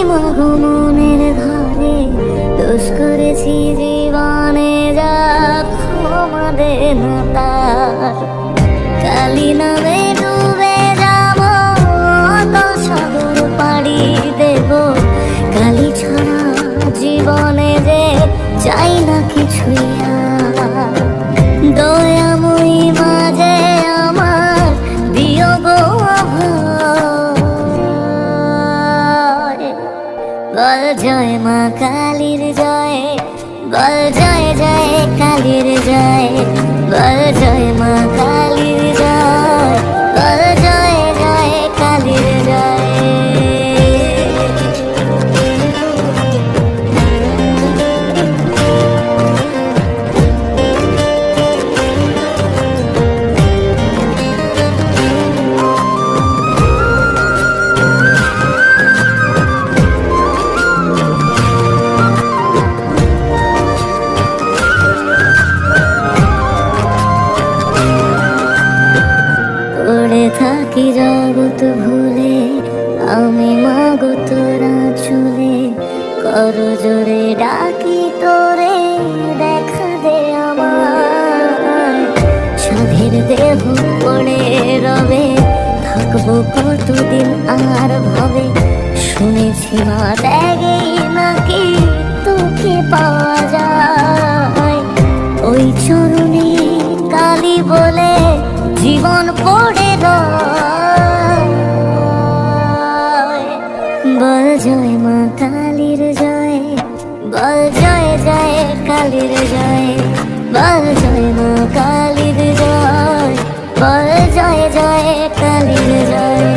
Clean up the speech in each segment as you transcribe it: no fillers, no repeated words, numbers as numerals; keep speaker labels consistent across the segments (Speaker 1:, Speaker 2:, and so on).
Speaker 1: মাগো মনের ঘরে দোষ করেছি জীবনে, যা ক্ষমা দে না তার। কালি নামে ডুবে যাব, অত সাগর পাড়ি দেব, কালি ছাড়া জীবনে যে চাই না কিছুই আর। দয়াময়ী মাঝে আমার দিও গো অভয়। বল জয় মা কালীর জয়, বল জয় জয় কালীর জয়, বল জয় মা কালীর জয়, বল জয় জয় কালীর জয়। পড়ে থাকি জগৎ ভুলে, আমি মাগো তোরা চলে, কর জোরে ডাকি তোরে, দেখা দে আমার। সাধের দেহ পড়ে রবে, থাকবো কতদিন আর ভাবে, শুনেছি মা ত্যাগেই নাকি তোকে পাওয়া যায়। ওই চরণে কালী বলে জীবন পড়ে রয়। বল জয় মা কালীর জয়, বল জয় জয় কালীর জয়, বল জয় মা কালীর জয়, বল জয় জয় কালীর জয়।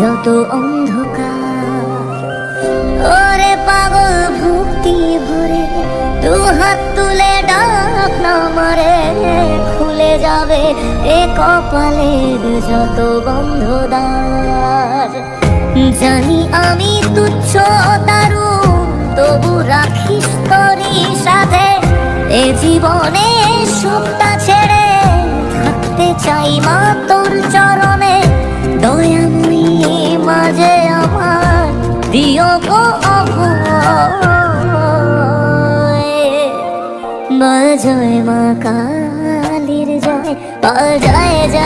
Speaker 1: যত অন্ধকার ওরে পাগল ভক্তি ভরে, দু হাত তুলে ডাক না মারে, খুলে যাবে এ কপালের যত বন্ধ দ্বার। জানি আমি তুচ্ছ দারুণ, তবু রাখিস তোরই সাথে, এ জীবনে সবটা ছেড়ে থাকতে চাই মা তোর চরণে। দয়াময়ী মাঝে আমার দিও গো অভয়। বল জয় মা কালীর জয়, বল জয় জয়